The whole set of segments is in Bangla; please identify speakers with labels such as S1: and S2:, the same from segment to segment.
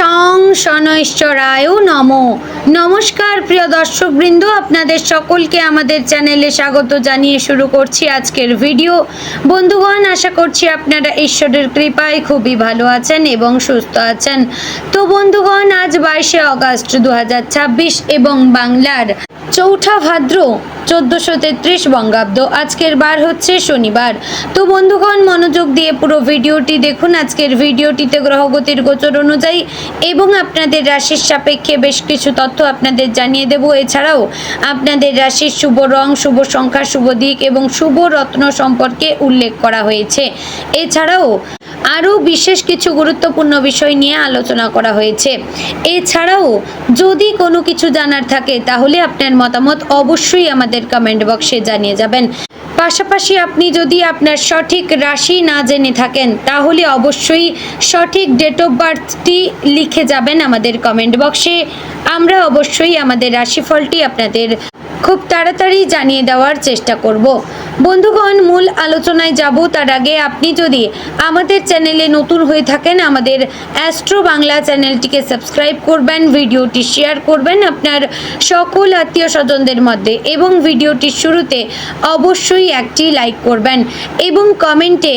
S1: শং শনৈশ্বরায় নমো। নমস্কার প্রিয় দর্শকবৃন্দ, আপনাদের সকলকে আমাদের চ্যানেলে স্বাগত জানিয়ে শুরু করছি আজকের ভিডিও। বন্ধুগণ, আশা করছি আপনারা ঈশ্বরের কৃপায় খুবই ভালো আছেন এবং সুস্থ আছেন। তো বন্ধুগণ, আজ 22শে অগাস্ট 2026 এবং বাংলার 4 ভাদ্র 1433 বঙ্গাব্দ। আজকের বার হচ্ছে শনিবার। তো বন্ধুগণ, মনোযোগ দিয়ে পুরো ভিডিওটি দেখুন। আজকের ভিডিওটিতে গ্রহগতির গোচর অনুযায়ী এবং আপনাদের রাশির সাপেক্ষে বেশ কিছু তথ্য আপনাদের জানিয়ে দেব। এছাড়াও আপনাদের রাশির শুভ রং, শুভ সংখ্যা, শুভ দিক এবং শুভ রত্ন সম্পর্কে উল্লেখ করা হয়েছে। এছাড়াও আরও বিশেষ কিছু গুরুত্বপূর্ণ বিষয় নিয়ে আলোচনা করা হয়েছে। এছাড়াও যদি কোনো কিছু জানার থাকে তাহলে আপনার মতামত অবশ্যই আমাদের কমেন্ট বক্সে জানিয়ে যাবেন। পাশাপাশি আপনি যদি আপনার সঠিক রাশি না জেনে থাকেন তাহলে অবশ্যই সঠিক ডেট অফ বার্থটি লিখে যাবেন আমাদের কমেন্ট বক্সে। আমরা অবশ্যই আমাদের রাশিফলটি আপনাদের খুব তাড়াতাড়ি জানিয়ে দেওয়ার চেষ্টা করব। বন্ধুগণ, মূল আলোচনায় যাব তার আগে আপনি যদি আমাদের চ্যানেলে নতুন হয়ে থাকেন আমাদের অ্যাস্ট্রো বাংলা চ্যানেলটিকে সাবস্ক্রাইব করবেন, ভিডিওটি শেয়ার করবেন আপনার সকল আত্মীয় স্বজনদের মধ্যে এবং ভিডিওটির শুরুতে অবশ্যই একটি লাইক করবেন এবং কমেন্টে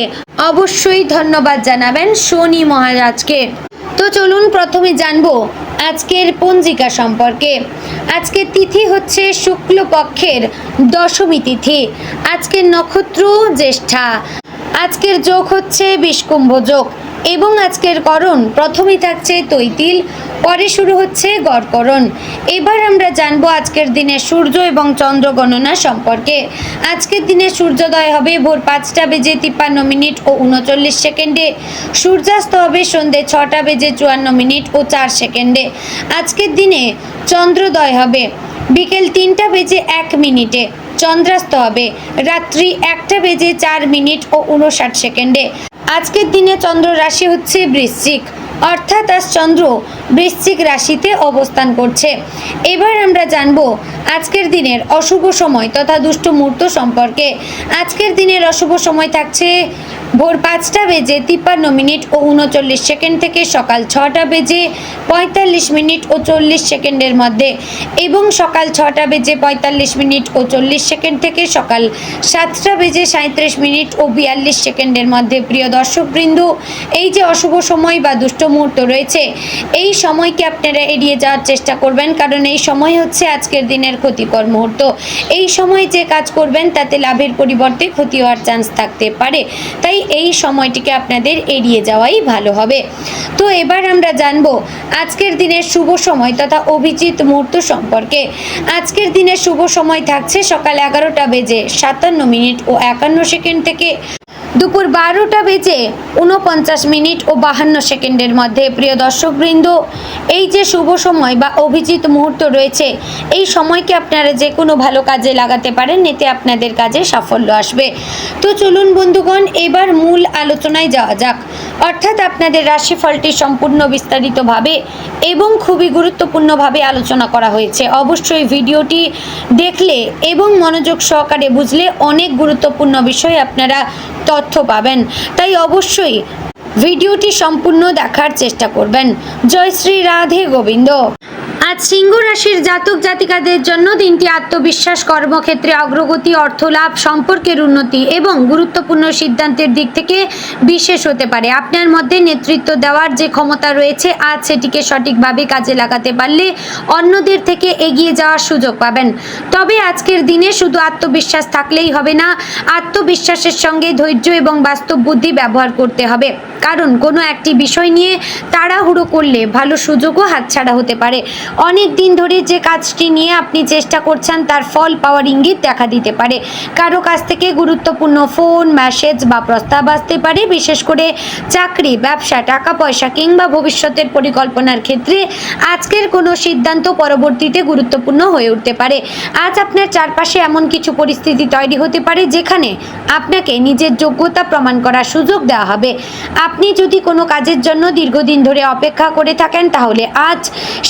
S1: অবশ্যই ধন্যবাদ জানাবেন শনি মহারাজকে। তো চলুন প্রথমে জানবো আজকের পঞ্জিকা সম্পর্কে। আজকের তিথি হচ্ছে শুক্লপক্ষের দশমী তিথি। আজকের নক্ষত্র জ্যেষ্ঠা। আজকের যোগ হচ্ছে বিষকুম্ভ যোগ এবং আজকের করণ প্রথমেই থাকছে তৈতিল, পরে শুরু হচ্ছে গড়করণ। এবার আমরা জানবো আজকের দিনে সূর্য এবং চন্দ্র গণনা সম্পর্কে। আজকের দিনে সূর্যোদয় হবে ভোর 5:53 ও 39 সেকেন্ডে। সূর্যাস্ত হবে সন্ধ্যে 6:54 ও 4 সেকেন্ডে। আজকের দিনে চন্দ্রোদয় হবে বিকেল 3:01। চন্দ্রাস্ত হবে রাত্রি 1:04 ও 59 সেকেন্ডে। আজকের দিনে চন্দ্র রাশি হচ্ছে বৃশ্চিক, অর্থাৎ আজ চন্দ্র বৃশ্চিক রাশিতে অবস্থান করছে। এবার আমরা জানব আজকের দিনের অশুভ সময় তথা দুষ্ট মুহূর্ত সম্পর্কে। আজকের দিনের অশুভ সময় থাকছে ভোর 5:53 ও 39 সেকেন্ড থেকে সকাল 6:45 ও 40 সেকেন্ডের মধ্যে এবং সকাল 6:45 ও 40 সেকেন্ড থেকে সকাল 7:37 ও 42 সেকেন্ডের মধ্যে। প্রিয় দর্শকবৃন্দ, এই যে অশুভ সময় বা দুষ্ট মুহূর্ত রয়েছে এই সময়কে আপনারা এড়িয়ে যাওয়ার চেষ্টা করবেন, কারণ এই সময় হচ্ছে আজকের দিনের ক্ষতিকর মুহূর্ত। এই সময় যে কাজ করবেন তাতে লাভের পরিবর্তে ক্ষতি হওয়ার চান্স থাকতে পারে, তাই এই সময়টিকে আপনাদের এড়িয়ে যাওয়াই ভালো হবে। তো এবার আমরা জানবো আজকের দিনের শুভ সময় তথা অভিজিৎ মুহূর্ত সম্পর্কে। আজকের দিনের শুভ সময় থাকছে সকাল 11:57 ও 51 সেকেন্ড থেকে দুপুর 12:49 ও 52 সেকেন্ডের মধ্যে। প্রিয় দর্শকবৃন্দ, এই যে শুভ সময় বা অভিজিৎ মুহূর্ত রয়েছে এই সময়কে আপনারা যে কোনো ভালো কাজে লাগাতে পারেন, এতে আপনাদের কাজে সাফল্য আসবে। তো চলুন বন্ধুগণ, এবার মূল আলোচনায় যাওয়া যাক। অর্থাৎ আপনাদের রাশিফলটি সম্পূর্ণ বিস্তারিতভাবে এবং খুবই গুরুত্বপূর্ণভাবে আলোচনা করা হয়েছে। অবশ্যই ভিডিওটি দেখলে এবং মনোযোগ সহকারে বুঝলে অনেক গুরুত্বপূর্ণ বিষয় আপনারা তথ্য পাবেন, তাই অবশ্যই ভিডিওটি সম্পূর্ণ দেখার চেষ্টা করবেন। জয় শ্রী রাধে গোবিন্দ। আজ সিংহ রাশির জাতক জাতিকাদের জন্য দিনটি আত্মবিশ্বাস, কর্মক্ষেত্রে অগ্রগতি, অর্থলাভ, সম্পর্কের উন্নতি এবং গুরুত্বপূর্ণ সিদ্ধান্তের দিক থেকে বিশেষ হতে পারে। আপনার মধ্যে নেতৃত্ব দেওয়ার যে ক্ষমতা রয়েছে আজ সেটিকে সঠিকভাবে কাজে লাগাতে পারলে অন্যদের থেকে এগিয়ে যাওয়ার সুযোগ পাবেন। তবে আজকের দিনে শুধু আত্মবিশ্বাস থাকলেই হবে না, আত্মবিশ্বাসের সঙ্গে ধৈর্য এবং বাস্তব বুদ্ধি ব্যবহার করতে হবে, কারণ কোনো একটি বিষয় নিয়ে তাড়াহুড়ো করলে ভালো সুযোগও হাতছাড়া হতে পারে। অনেক দিন ধরে যে কাজটি নিয়ে আপনি চেষ্টা করছেন তার ফল পাওয়ার ইঙ্গিত দেখা দিতে পারে। কারো কাছ থেকে গুরুত্বপূর্ণ ফোন, মেসেজ বা প্রস্তাব আসতে পারে। বিশেষ করে চাকরি, ব্যবসা, টাকা পয়সা কিংবা ভবিষ্যতের পরিকল্পনার ক্ষেত্রে আজকের কোনো সিদ্ধান্ত পরবর্তীতে গুরুত্বপূর্ণ হয়ে উঠতে পারে। আজ আপনার চারপাশে এমন কিছু পরিস্থিতি তৈরি হতে পারে যেখানে আপনাকে নিজের যোগ্যতা প্রমাণ করার সুযোগ দেওয়া হবে। আপনি যদি কোনো কাজের জন্য দীর্ঘদিন ধরে অপেক্ষা করে থাকেন তাহলে আজ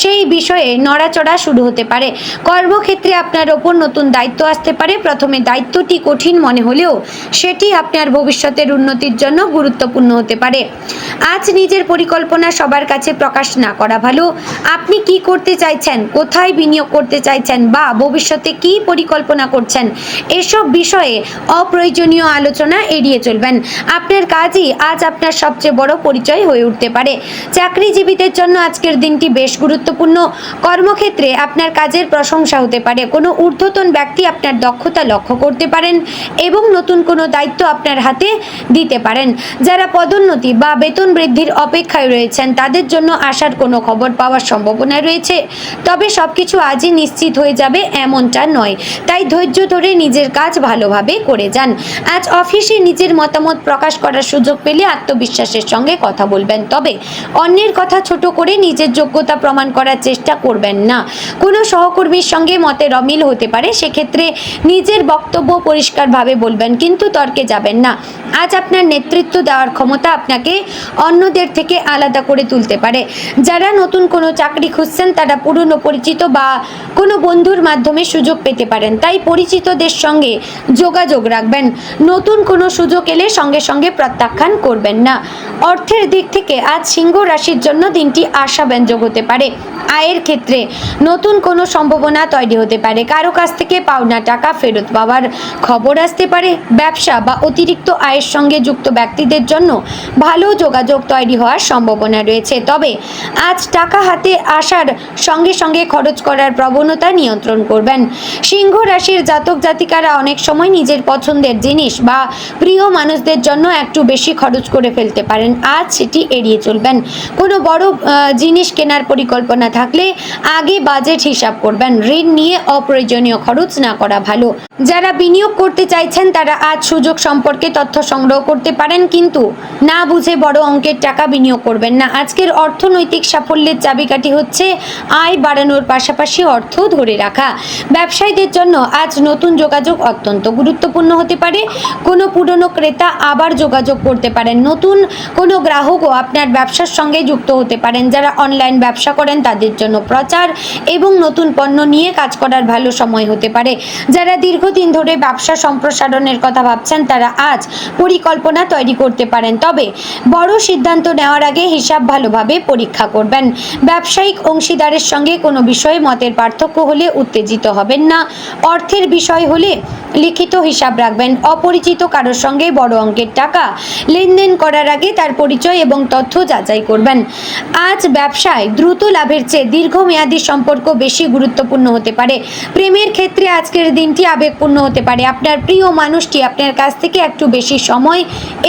S1: সেই বিষয় বিষয়ে নড়াচড়া শুরু হতে পারে। কর্মক্ষেত্রে আপনার ওপর নতুন দায়িত্ব আসতে পারে। প্রথমে দায়িত্বটি কঠিন মনে হলেও সেটি আপনার ভবিষ্যতের উন্নতির জন্য গুরুত্বপূর্ণ হতে পারে। আজ নিজের পরিকল্পনা সবার কাছে প্রকাশ না করা ভালো। আপনি কি করতে চাইছেন, কোথায় বিনিয়োগ করতে চাইছেন বা ভবিষ্যতে কি পরিকল্পনা করছেন, এসব বিষয়ে অপ্রয়োজনীয় আলোচনা এড়িয়ে চলবেন। আপনার কাজই আজ আপনার সবচেয়ে বড় পরিচয় হয়ে উঠতে পারে। চাকরিজীবীদের জন্য আজকের দিনটি বেশ গুরুত্বপূর্ণ। কর্মক্ষেত্রে আপনার কাজের প্রশংসা হতে পারে। কোনো ঊর্ধ্বতন ব্যক্তি আপনার দক্ষতা লক্ষ্য করতে পারেন এবং নতুন কোনো দায়িত্ব আপনার হাতে দিতে পারেন। যারা পদোন্নতি বা বেতন বৃদ্ধির অপেক্ষায় রয়েছেন তাদের জন্য আসার কোনো খবর পাওয়ার সম্ভাবনা রয়েছে, তবে সবকিছু আজই নিশ্চিত হয়ে যাবে এমনটা নয়। তাই ধৈর্য ধরে নিজের কাজ ভালোভাবে করে যান। আজ অফিসে নিজের মতামত প্রকাশ করার সুযোগ পেলে আত্মবিশ্বাসের সঙ্গে কথা বলবেন, তবে অন্যের কথা ছোট করে নিজের যোগ্যতা প্রমাণ করার চেষ্টা করবেন না। কোনো সহকর্মীর সঙ্গে মতের অমিল হতে পারে, সেক্ষেত্রে নিজের বক্তব্য পরিষ্কারভাবে বলবেন কিন্তু তর্কে যাবেন না। আজ আপনার নেতৃত্ব দেওয়ার ক্ষমতা আপনাকে অন্যদের থেকে আলাদা করে তুলতে পারে। যারা নতুন কোনো চাকরি খুঁজছেন তারা পুরনো পরিচিত বা কোনো বন্ধুর মাধ্যমে সুযোগ পেতে পারেন, তাই পরিচিতদের সঙ্গে যোগাযোগ রাখবেন। নতুন কোনো সুযোগ এলে সঙ্গে সঙ্গে প্রত্যাখ্যান করবেন না। অর্থের দিক থেকে আজ সিংহ রাশির জন্য দিনটি আশাব্যঞ্জক হতে পারে। আয়ের ক্ষেত্রে নতুন কোনো সম্ভাবনা তৈরি হতে পারে। কারো কাছ থেকে পাওনা টাকা ফেরত পাওয়ার খবর আসতে পারে। ব্যবসা বা অতিরিক্ত আয়ের সঙ্গে যুক্ত ব্যক্তিদের জন্য ভালো যোগাযোগ তৈরি হওয়ার সম্ভাবনা রয়েছে, তবে আজ টাকা হাতে আসার সঙ্গে সঙ্গে খরচ করার প্রবণতা নিয়ন্ত্রণ করবেন। সিংহ রাশির জাতক জাতিকারা অনেক সময় নিজের পছন্দের জিনিস বা প্রিয় মানুষদের জন্য একটু বেশি খরচ করে ফেলতে পারেন। আজ সেটি এড়িয়ে চলবেন। কোনো বড় জিনিস কেনার পরিকল্পনা থাকলে আগে বাজেট হিসাব করবেন। ঋণ নিয়ে অপ্রয়োজনীয় খরচ না করা ভালো। যারা বিনিয়োগ করতে চাইছেন তারা আজ সুযোগ সম্পর্কে তথ্য সংগ্রহ করতে পারেন, কিন্তু না বুঝে বড় অঙ্কের টাকা বিনিয়োগ করবেন না। আজকের অর্থনৈতিক সাফল্যের চাবিকাঠি হচ্ছে আয় বাড়ানোর পাশাপাশি অর্থ ধরে রাখা। ব্যবসায়ীদের জন্য আজ নতুন যোগাযোগ অত্যন্ত গুরুত্বপূর্ণ হতে পারে। কোনো পুরনো ক্রেতা আবার যোগাযোগ করতে পারেন। নতুন কোনো গ্রাহকও আপনার ব্যবসার সঙ্গে যুক্ত হতে পারেন। যারা অনলাইন ব্যবসা করেন তাদের জন্য প্রচার এবং নতুন পণ্য নিয়ে কাজ করার ভালো সময় হতে পারে। যারা দীর্ঘদিন ধরে ব্যবসা সম্প্রসারণের কথা ভাবছেন তারা আজ পরিকল্পনা তৈরি করতে পারেন, তবে বড় সিদ্ধান্ত নেওয়ার আগে হিসাব ভালোভাবে পরীক্ষা করবেন। ব্যবসায়িক অংশীদারের সঙ্গে কোনো বিষয়ে মতের পার্থক্য হলে উত্তেজিত হবেন না। অর্থের বিষয় হলে লিখিত হিসাব রাখবেন। অপরিচিত কারোর সঙ্গে বড় অঙ্কের টাকা লেনদেন করার আগে তার পরিচয় এবং তথ্য যাচাই করবেন। আজ ব্যবসায় দ্রুত লাভের চেয়ে দীর্ঘমেয়াদী সম্পর্ক বেশি গুরুত্বপূর্ণ হতে পারে। প্রেমের ক্ষেত্রে আজকের দিনটি আবেগপূর্ণ হতে পারে। আপনার প্রিয় মানুষটি আপনার কাছ থেকে একটু বেশি সময়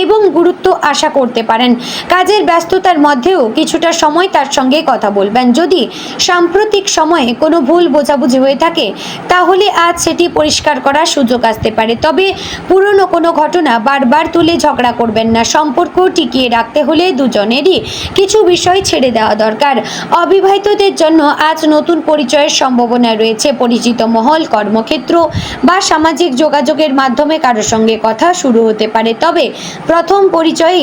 S1: এবং গুরুত্ব আশা করতে পারেন। কাজের ব্যস্ততার মধ্যেও কিছুটা সময় তার সঙ্গে কথা বলবেন। যদি সাম্প্রতিক সময়ে কোনো ভুল বোঝাবুঝি হয়ে থাকে তাহলে আজ সেটি পরিষ্কার করার সুযোগ আসতে পারে, তবে পুরনো কোনো ঘটনা বারবার তুলে ঝগড়া করবেন না। সম্পর্ক টিকিয়ে রাখতে হলে দুজনেরই কিছু বিষয় ছেড়ে দেওয়া দরকার। অবিবাহিতদের জন্য আজ নতুন পরিচয়ের সম্ভাবনা রয়েছে। পরিচিত মহল, কর্মক্ষেত্র বা সামাজিক যোগাযোগের মাধ্যমে কারোর সঙ্গে কথা শুরু হতে পারে, তবে প্রথম পরিচয়ে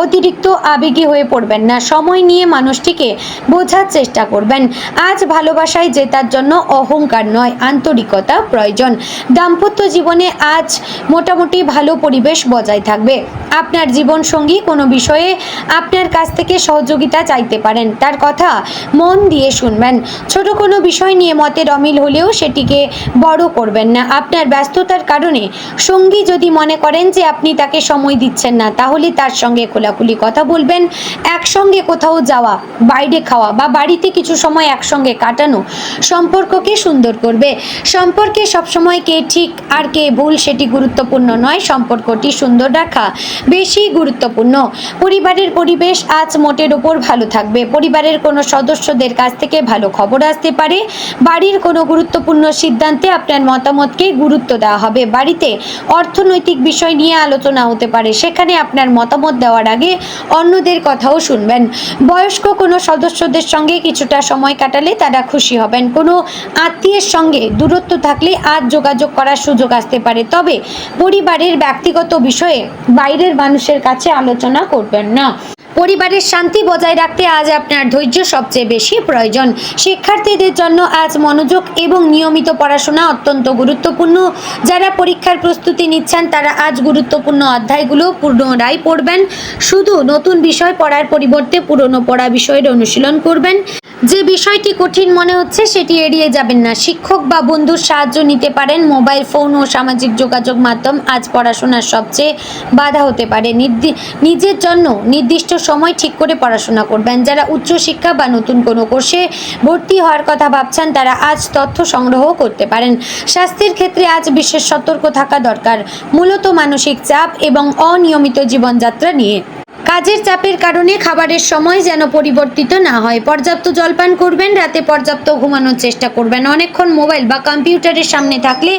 S1: অতিরিক্ত আবেগী হয়ে পড়বেন না। সময় নিয়ে মানুষটিকে বোঝার চেষ্টা করবেন। আজ ভালোবাসায় জেতার জন্য অহংকার নয়, আন্তরিকতা প্রয়োজন। দাম্পত্য জীবনে আজ মোটামুটি ভালো পরিবেশ বজায় থাকবে। আপনার জীবনসঙ্গী কোনো বিষয়ে আপনার কাছ থেকে সহযোগিতা চাইতে পারেন, তার কথা মন দিয়ে শুনবেন। ছোট কোনো বিষয় নিয়ে মতের অমিল হলেও সেটিকে বড় করবেন না। আপনার ব্যস্ততার কারণে সঙ্গী যদি মনে করেন যে আপনি তাকে সময় দিচ্ছেন না, তাহলে তার সঙ্গে খোলাখুলি কথা বলবেন। একসঙ্গে কোথাও যাওয়া, বাইরে খাওয়া বা বাড়িতে কিছু সময় একসঙ্গে কাটানো সম্পর্ককে সুন্দর করবে। সম্পর্কে সবসময় কে ঠিক আর কে ভুল সেটি গুরুত্বপূর্ণ নয়, সম্পর্কটি সুন্দর রাখা বেশি গুরুত্বপূর্ণ। পরিবারের পরিবেশ আজ মোটের উপর ভালো থাকবে। পরিবারের কোনো সদস্যদের কাছ থেকে ভালো খবর আসতে পারে। বাড়ির কোনো গুরুত্বপূর্ণ সিদ্ধান্তে আপনার মতামতকে গুরুত্ব দেওয়া হবে। বাড়িতে অর্থনৈতিক বিষয় নিয়ে আলোচনা হতে পারে, সেখানে আপনার মতামত দেওয়ার আগে অন্যদের কথাও শুনবেন। বয়স্ক কোনো সদস্যদের সঙ্গে কিছুটা সময় কাটালে তারা খুশি হবেন। কোনো আত্মীয়ের সঙ্গে দূরত্ব থাকলে আজ যোগাযোগ করার সুযোগ আসতে পারে, তবে পরিবারের ব্যক্তিগত বিষয়ে বাইরের মানুষের কাছে আলোচনা করবেন না। পরিবারের শান্তি বজায় রাখতে আজ আপনার ধৈর্য সবচেয়ে বেশি প্রয়োজন। শিক্ষার্থীদের জন্য আজ মনোযোগ এবং নিয়মিত পড়াশোনা অত্যন্ত গুরুত্বপূর্ণ। যারা পরীক্ষার প্রস্তুতি নিচ্ছেন তারা আজ গুরুত্বপূর্ণ অধ্যায়গুলো পুনরায় পড়বেন। শুধু নতুন বিষয় পড়ার পরিবর্তে পুরনো পড়া বিষয়ের অনুশীলন করবেন। যে বিষয়টি কঠিন মনে হচ্ছে সেটি এড়িয়ে যাবেন না। শিক্ষক বা বন্ধুর সাহায্য নিতে পারেন। মোবাইল ফোন ও সামাজিক যোগাযোগ মাধ্যম আজ পড়াশোনার সবচেয়ে বাধা হতে পারে। নিজের জন্য নির্দিষ্ট সময় ঠিক করে পড়াশোনা করবেন। যারা উচ্চশিক্ষা বা নতুন কোনো কোর্সে ভর্তি হওয়ার কথা ভাবছেন তারা আজ তথ্য সংগ্রহ করতে পারেন। স্বাস্থ্যের ক্ষেত্রে আজ বিশেষ সতর্ক থাকা দরকার, মূলত মানসিক চাপ এবং অনিয়মিত জীবনযাত্রা নিয়ে। কাজের চাপের কারণে খাবারের সময় যেন পরিবর্তিত না হয়। পর্যাপ্ত জলপান করবেন, রাতে পর্যাপ্ত ঘুমানোর চেষ্টা করবেন। অনেকক্ষণ মোবাইল বা কম্পিউটারের সামনে থাকলে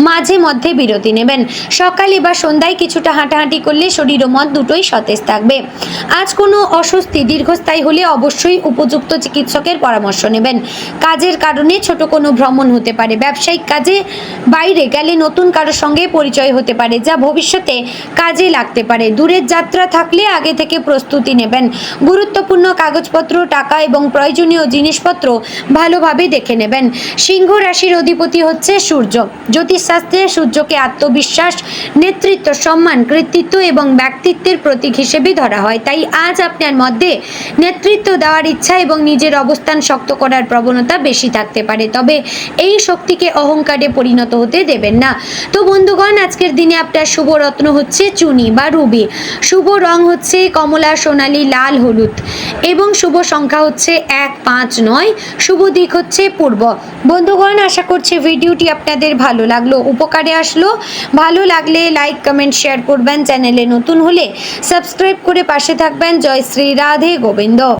S1: মাঝে মধ্যে বিরতি নেবেন। সকালে বা সন্ধ্যায় কিছুটা হাঁটাহাঁটি করলে শরীর ও মন দুটোই সতেজ থাকবে। আজ কোনো অস্বস্তি দীর্ঘস্থায়ী হলে অবশ্যই উপযুক্ত চিকিৎসকের পরামর্শ নেবেন। কাজের কারণে ছোট কোনো ভ্রমণ হতে পারে। ব্যবসায়িক কাজে বাইরে গেলে নতুন কারোর সঙ্গে পরিচয় হতে পারে, যা ভবিষ্যতে কাজে লাগতে পারে। দূরের যাত্রা থাকলে আগে থেকে প্রস্তুতি নেবেন। গুরুত্বপূর্ণ কাগজপত্র, টাকা এবং প্রয়োজনীয় জিনিসপত্র ভালোভাবে দেখে নেবেন। সিংহ রাশির অধিপতি হচ্ছে সূর্য। জ্যোতিষশাস্ত্রে সূর্যকে আত্মবিশ্বাস, নেতৃত্ব, সম্মান, কৃতিত্ব এবং ব্যক্তিত্বের প্রতীক হিসেবে ধরা হয়। তাই আজ আপনার মধ্যে নেতৃত্ব দেওয়ার ইচ্ছা এবং নিজের অবস্থান শক্ত করার প্রবণতা বেশি থাকতে পারে। তবে এই শক্তিকে অহংকারে পরিণত হতে দেবেন না। তো বন্ধুগণ, আজকের দিনে আপনার শুভ রত্ন হচ্ছে চুনি বা রুবি। শুভ রং হচ্ছে কমলা, সোনালী, লাল, হলুদ এবং শুভ সংখ্যা হচ্ছে 1, 5, 9। শুভ দিক হচ্ছে পূর্ব। বন্ধুগণ, আশা করছি ভিডিওটি আপনাদের ভালো লাগলো, উপকারে আসলো। ভালো লাগলে লাইক, কমেন্ট, শেয়ার করবেন। চ্যানেলে নতুন হলে সাবস্ক্রাইব করে পাশে থাকবেন। জয় শ্রী রাধে গোবিন্দ।